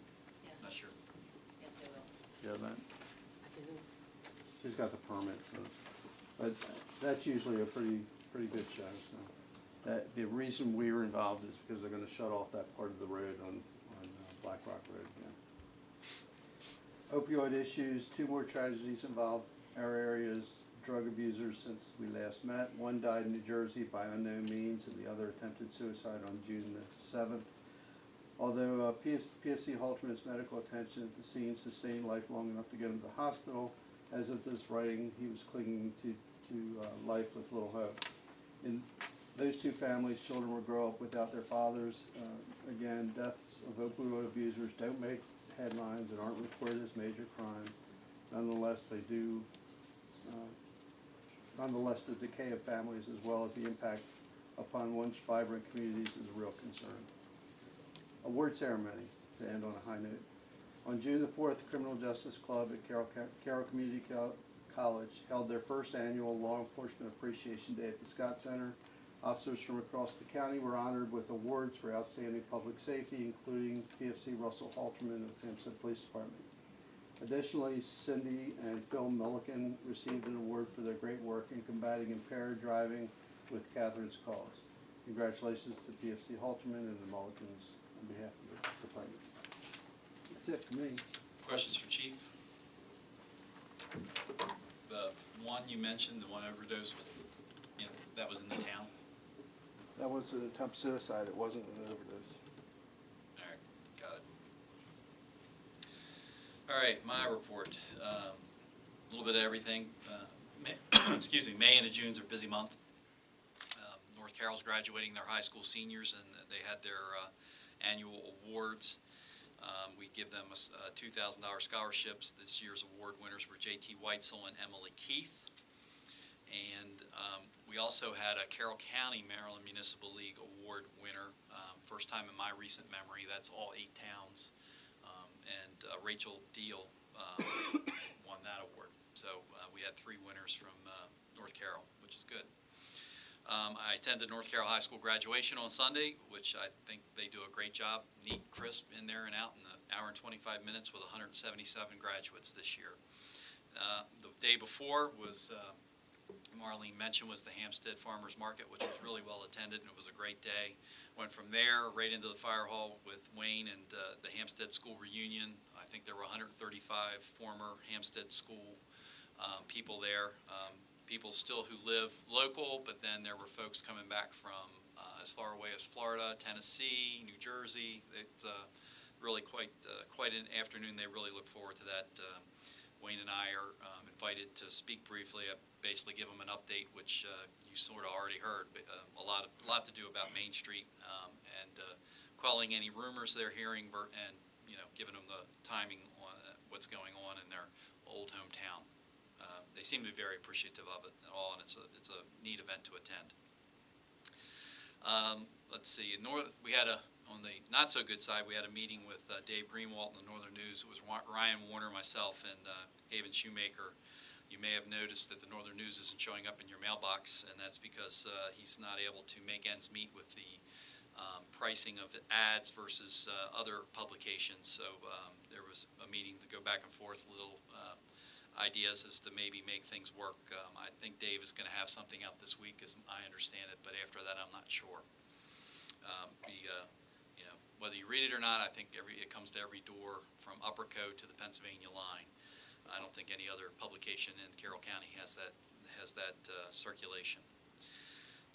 Yes. Not sure. Yes, they will. Yeah, that. She's got the permit, so. But that's usually a pretty good show. So the reason we were involved is because they're going to shut off that part of the road on Black Rock Road again. Opioid issues, 2 more tragedies involved our area's drug abusers since we last met. One died in New Jersey by unknown means, and the other attempted suicide on June the 7th. Although PFC Halterman's medical attention at the scene sustained life long enough to get him to the hospital, as of this writing, he was clinging to life with little hope. In those 2 families, children will grow up without their fathers. Again, deaths of opioid abusers don't make headlines and aren't reported as major crimes. Nonetheless, they do. Nonetheless, the decay of families as well as the impact upon once vibrant communities is a real concern. Award ceremony to end on a high note. On June the 4th, the Criminal Justice Club at Carroll Community College held their first annual Law Enforcement Appreciation Day at the Scott Center. Officers from across the county were honored with awards for outstanding public safety, including PFC Russell Halterman of Hampstead Police Department. Additionally, Cindy and Phil Milliken received an award for their great work in combating impaired driving with Catherine's Cause. Congratulations to PFC Halterman and the Mullikens on behalf of the department. That's it for me. Questions for Chief? The one you mentioned, the one overdose, was, that was in the town? That was an attempt suicide. It wasn't an overdose. All right, got it. All right, my report. A little bit of everything. Excuse me, May into June's a busy month. North Carroll's graduating their high school seniors, and they had their annual awards. We give them $2,000 scholarships. This year's award winners were J.T. Weitzel and Emily Keith. And we also had a Carroll County Maryland Municipal League award winner. First time in my recent memory. That's all 8 towns. And Rachel Deal won that award. So we had 3 winners from North Carroll, which is good. I attended North Carroll High School graduation on Sunday, which I think they do a great job. Neat, crisp, in there and out in the hour and 25 minutes with 177 graduates this year. The day before was, Marlene mentioned, was the Hampstead Farmers Market, which was really well attended, and it was a great day. Went from there right into the fire hall with Wayne and the Hampstead School reunion. I think there were 135 former Hampstead School people there. People still who live local, but then there were folks coming back from as far away as Florida, Tennessee, New Jersey. It's really quite an afternoon. They really look forward to that. Wayne and I are invited to speak briefly. I basically give them an update, which you sort of already heard. But, a lot to do about Main Street and quelling any rumors they're hearing, and giving them the timing on what's going on in their old hometown. They seem to be very appreciative of it and all, and it's a neat event to attend. Let's see. We had on the not so good side, we had a meeting with Dave Greenwald in the Northern News. It was Ryan Warner, myself, and Haven Shoemaker. You may have noticed that the Northern News isn't showing up in your mailbox, and that's because he's not able to make ends meet with the pricing of ads versus other publications. So there was a meeting to go back and forth, little ideas as to maybe make things work. I think Dave is going to have something out this week, as I understand it, but after that, I'm not sure. Whether you read it or not, I think it comes to every door from Upper Code to the Pennsylvania line. I don't think any other publication in Carroll County has that circulation.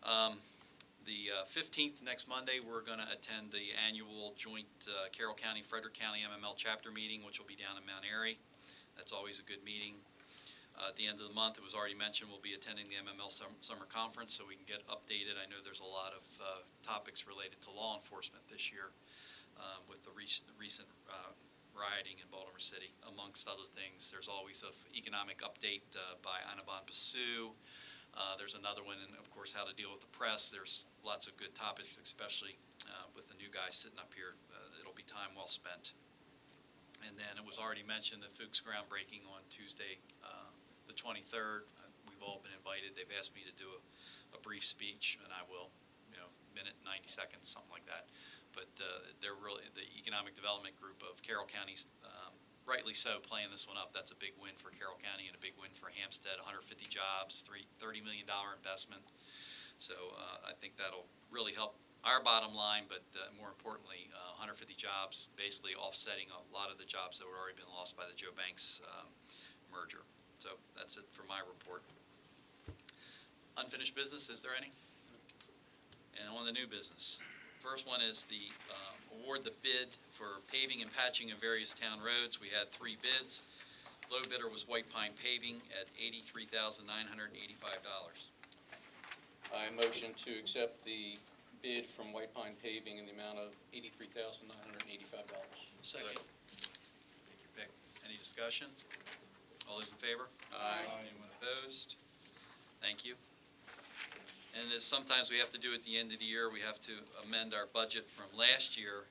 The 15th, next Monday, we're going to attend the annual joint Carroll County, Frederick County MML chapter meeting, which will be down in Mount Airy. That's always a good meeting. At the end of the month, it was already mentioned, we'll be attending the MML Summer Conference so we can get updated. I know there's a lot of topics related to law enforcement this year with the recent rioting in Baltimore City, amongst other things. There's always an economic update by Anabon Basu. There's another one, and of course, how to deal with the press. There's lots of good topics, especially with the new guy sitting up here. It'll be time well spent. And then it was already mentioned the Fuchs groundbreaking on Tuesday, the 23rd. We've all been invited. They've asked me to do a brief speech, and I will, minute, 90 seconds, something like that. But they're really, the Economic Development Group of Carroll County, rightly so, playing this one up. That's a big win for Carroll County and a big win for Hampstead. 150 jobs, $30 million investment. So I think that'll really help our bottom line, but more importantly, 150 jobs, basically offsetting a lot of the jobs that were already been lost by the Joe Banks merger. So that's it for my report. Unfinished business, is there any? And on the new business. First one is the award the bid for paving and patching of various town roads. We had 3 bids. Low bidder was White Pine Paving at $83,985. I motion to accept the bid from White Pine Paving in the amount of $83,985. Second. Take your pick. Any discussion? All those in favor? Aye. Anyone opposed? Thank you. And as sometimes we have to do at the end of the year, we have to amend our budget from last year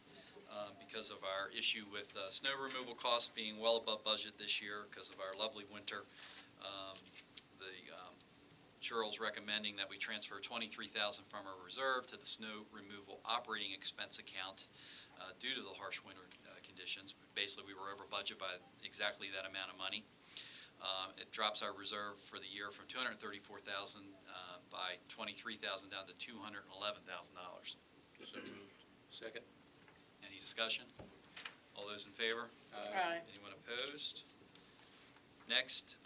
because of our issue with snow removal costs being well above budget this year because of our lovely winter. Cheryl's recommending that we transfer $23,000 from our reserve to the snow removal operating expense account due to the harsh winter conditions. Basically, we were over budget by exactly that amount of money. It drops our reserve for the year from $234,000 by $23,000 down to $211,000. So moved. Second. Any discussion? All those in favor? Aye. Anyone opposed? Next,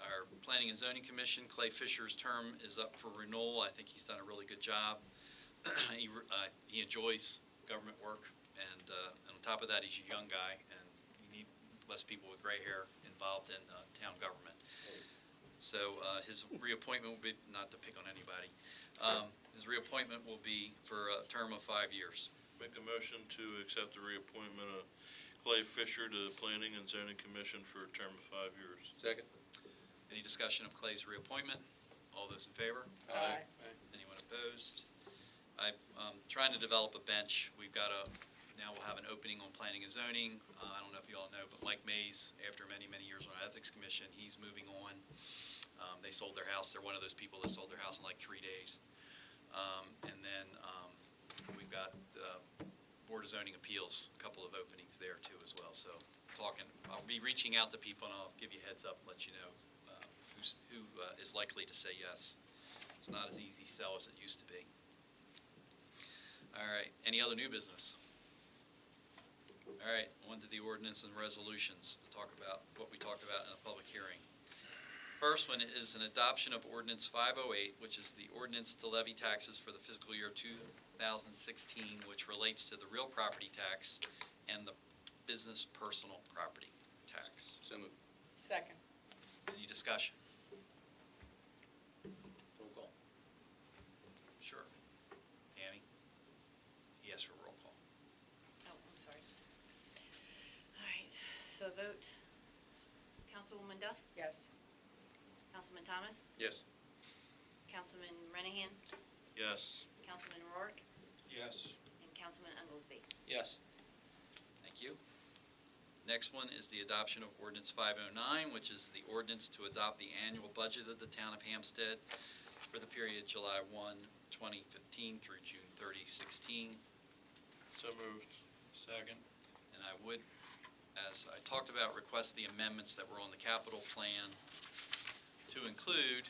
our Planning and Zoning Commission, Clay Fisher's term is up for renewal. I think he's done a really good job. He enjoys government work, and on top of that, he's a young guy, and you need less people with gray hair involved in town government. So his reappointment will be, not to pick on anybody, his reappointment will be for a term of 5 years. Make a motion to accept the reappointment of Clay Fisher to the Planning and Zoning Commission for a term of 5 years. Second. Any discussion of Clay's reappointment? All those in favor? Aye. Anyone opposed? I'm trying to develop a bench. Now we'll have an opening on planning and zoning. I don't know if you all know, but Mike Mays, after many, many years on our ethics commission, he's moving on. They sold their house. They're one of those people that sold their house in like 3 days. And then we've got Board of Zoning Appeals, a couple of openings there too as well. So I'll be reaching out to people and I'll give you a heads up and let you know who is likely to say yes. It's not as easy sell as it used to be. All right, any other new business? All right, on to the ordinance and resolutions to talk about what we talked about in a public hearing. First one is an adoption of ordinance 508, which is the ordinance to levy taxes for the fiscal year 2016, which relates to the real property tax and the business personal property tax. So moved. Second. Any discussion? Roll call. Sure. Tammy? Yes for roll call. Oh, I'm sorry. All right, so vote. Councilwoman Duff? Yes. Councilman Thomas? Yes. Councilman Renahan? Yes. Councilman Rourke? Yes. And Councilman Unglesby. Yes. Thank you. Next one is the adoption of ordinance 509, which is the ordinance to adopt the annual budget of the town of Hampstead for the period July 1, 2015 through June 30, 16. So moved. Second. And I would, as I talked about, request the amendments that were on the capital plan to include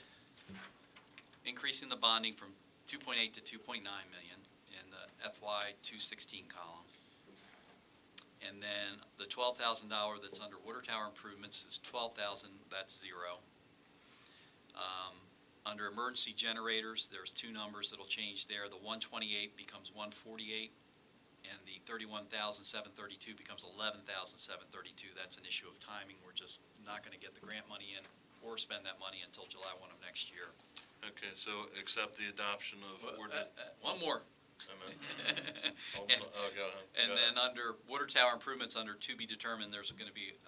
increasing the bonding from 2.8 to 2.9 million in the FY 216 column. And then the $12,000 that's under water tower improvements is $12,000, that's zero. Under emergency generators, there's 2 numbers that'll change there. The 128 becomes 148, and the 31,732 becomes 11,732. That's an issue of timing. We're just not going to get the grant money in or spend that money until July 1 of next year. Okay, so accept the adoption of ordinance. One more. I'll go ahead. And then under water tower improvements, under to be determined, there's going to be,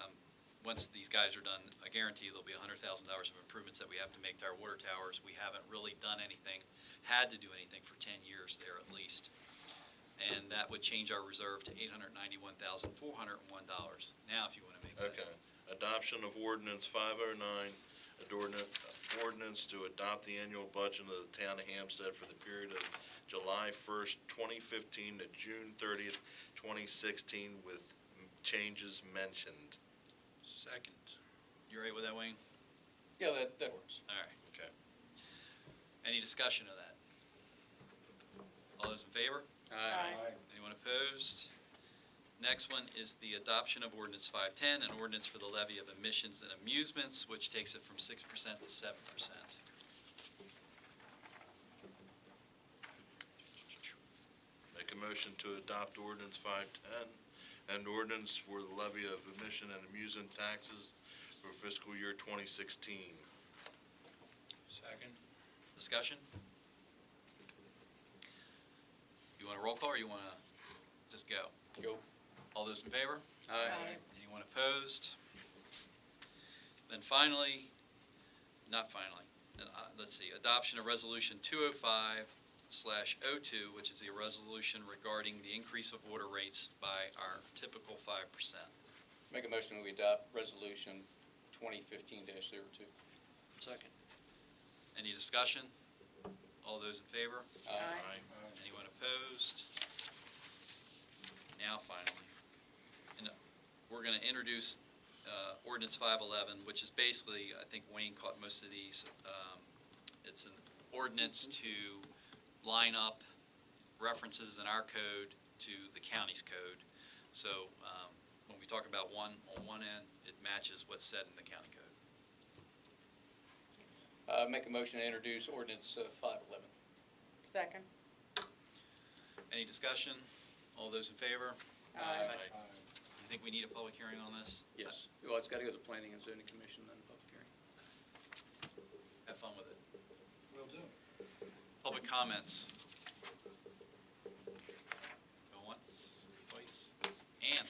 once these guys are done, I guarantee there'll be $100,000 of improvements that we have to make to our water towers. We haven't really done anything, had to do anything for 10 years there at least. And that would change our reserve to $891,401. Now, if you want to make that. Okay. Adoption of ordinance 509, ordinance to adopt the annual budget of the town of Hampstead for the period of July 1st, 2015 to June 30th, 2016 with changes mentioned. Second. You all right with that, Wayne? Yeah, that works. All right. Okay. Any discussion of that? All those in favor? Aye. Anyone opposed? Next one is the adoption of ordinance 510, an ordinance for the levy of emissions and amusements, which takes it from 6% to 7%. Make a motion to adopt ordinance 510, and ordinance for the levy of admission and amusement taxes for fiscal year 2016. Second. Discussion? You want a roll call, or you want to just go? Go. All those in favor? Aye. Anyone opposed? Then finally, not finally, let's see, adoption of Resolution 205/02, which is the resolution regarding the increase of water rates by our typical 5%. Make a motion we adopt resolution 2015-02. Second. Any discussion? All those in favor? Aye. Anyone opposed? Now finally, we're going to introduce ordinance 511, which is basically, I think Wayne caught most of these. It's an ordinance to line up references in our code to the county's code. So when we talk about one on one end, it matches what's said in the county code. Make a motion to introduce ordinance 511. Second. Any discussion? All those in favor? Aye. You think we need a public hearing on this? Yes. Well, it's got to go to the Planning and Zoning Commission, then public hearing. Have fun with it. Will do. Public comments. Go once, twice, and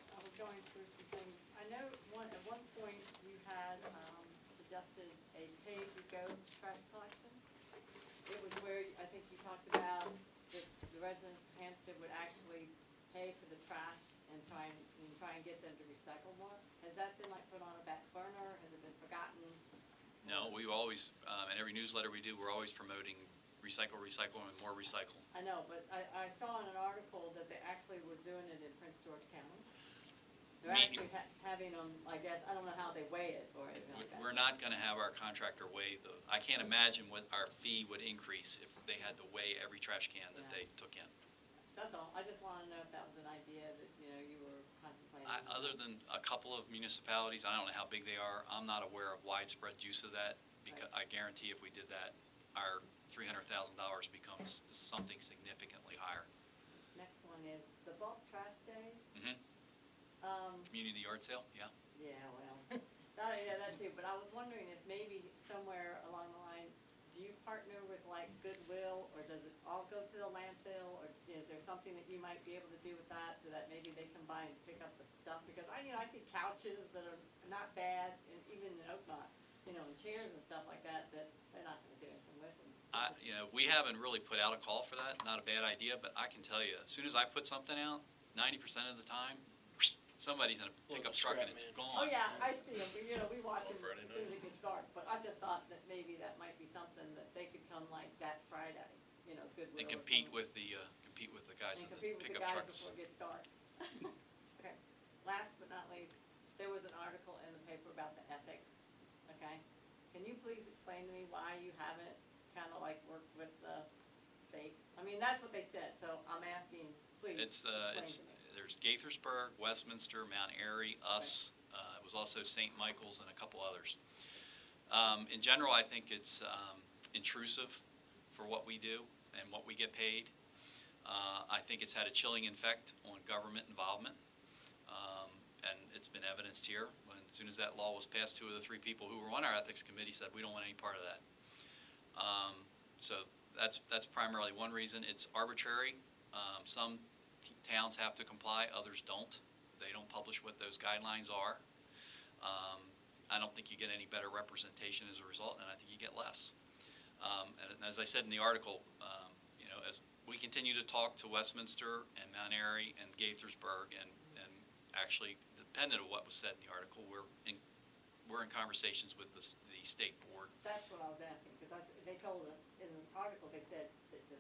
I was going through some things. I know at one point you had suggested a pay-as-you-go trash collection. It was where I think you talked about that the residents of Hampstead would actually pay for the trash and try and get them to recycle more. Has that been like put on a back burner? Has it been forgotten? no, we always, in every newsletter we do, we're always promoting recycle, recycle, and more recycle. I know, but I saw in an article that they actually were doing it in Prince George County. They're Meaning- actually having them, I guess, I don't know how they weigh it or anything like that. We're not gonna have our contractor weigh I can't imagine what our fee would increase if they had to weigh every trash can that they took in. That's all. I just wanted to know if that was an idea that, you were contemplating. Other than a couple of municipalities, I don't know how big they are, I'm not aware of widespread use of that, because I guarantee if we did that, our $300,000 becomes something significantly higher. Next one is the bulk trash days. Mhm. Community yard sale, yeah. Yeah, well, that too, but I was wondering if maybe somewhere along the line, do you partner with like Goodwill, or does it all go to the landfill, or is there something that you might be able to do with that, so that maybe they come by and pick up the stuff? Because I see couches that are not bad, and even in Oakmont, and chairs and stuff like that, that they're not gonna do anything with them. We haven't really put out a call for that, not a bad idea, but I can tell you, as soon as I put something out, 90% of the time, somebody's in a pickup truck and it's Scrap man. Oh, gone. yeah, I see them, we watch On them Friday as soon as it gets dark, but I just thought that maybe that might be something that they could come like that Friday, Goodwill. And or compete something. with the guys in And the compete with the pickup guys trucks. before it gets dark. Okay, last but not least, there was an article in the paper about the ethics, okay? Can you please explain to me why you haven't kinda like worked with the state? I mean, that's what they said, so I'm asking, please It's, explain to me. there's Gaithersburg, Westminster, Mount Airy, us, it was also St. Michael's and a couple others. In general, I think it's intrusive for what we do and what we get paid. I think it's had a chilling effect on government involvement, and it's been evidenced here. As soon as that law was passed, 2 of the 3 people who were on our ethics committee said, we don't want any part of that. So that's primarily one reason. It's arbitrary. Some towns have to comply, others don't. They don't publish what those guidelines are. I don't think you get any better representation as a result, and I think you get less. And as I said in the article, as we continue to talk to Westminster and Mount Airy and Gaithersburg, and actually, dependent on what was said in the article, we're in conversations with the state board. That's what I was asking, because they told us, in the article, they said that you're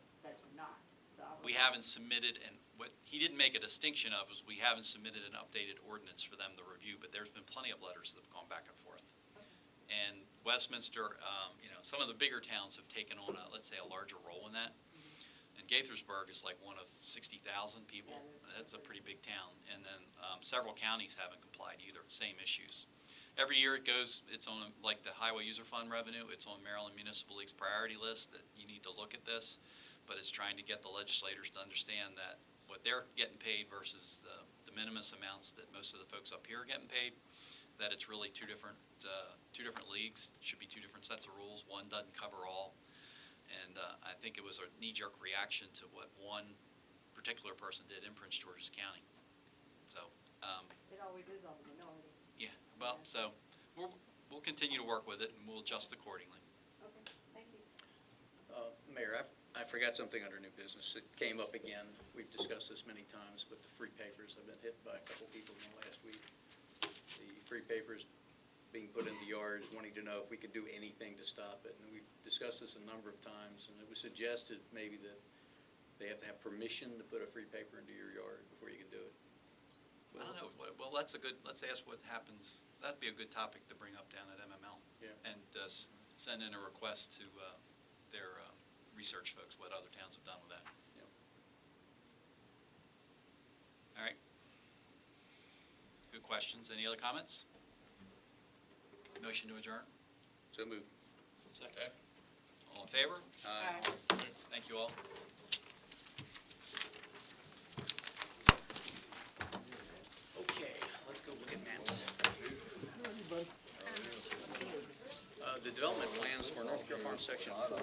not, so I was. We haven't submitted, and what he didn't make a distinction of is we haven't submitted an updated ordinance for them to review, but there's been plenty of letters that have gone back and forth. And Westminster, some of the bigger towns have taken on let's say, a larger role in that. And Gaithersburg is like one of 60,000 people. That's a pretty big town. And then several counties haven't complied either, same issues. Every year it goes, it's on, like the Highway User Fund revenue, it's on Maryland Municipal League's priority list that you need to look at this. But it's trying to get the legislators to understand that what they're getting paid versus the de minimis amounts that most of the folks up here are getting paid, that it's really two different leagues. It should be two different sets of rules. One doesn't cover all. And I think it was a knee-jerk reaction to what one particular person did in Prince George's County. So, It always is on the minority. yeah, well, so we'll continue to work with it, and we'll adjust accordingly. Okay, thank you. Mayor, I forgot something under new business. It came up again. We've discussed this many times, but the free papers, I've been hit by a couple people in the last week. The free papers being put in the yards, wanting to know if we could do anything to stop it. And we've discussed this a number of times, and it was suggested maybe that they have to have permission to put a free paper into your yard before you can do it. I don't know, well, let's ask what happens. That'd be a good topic to bring up down at MML. Yeah. And send in a request to their research folks, what other towns have done with that. Yeah. All right. Good questions. Any other comments? Motion to adjourn. So move. Second. All in favor? Aye. Thank you all. Okay, let's go look at maps. The development plans for North Carolina Farm Section 4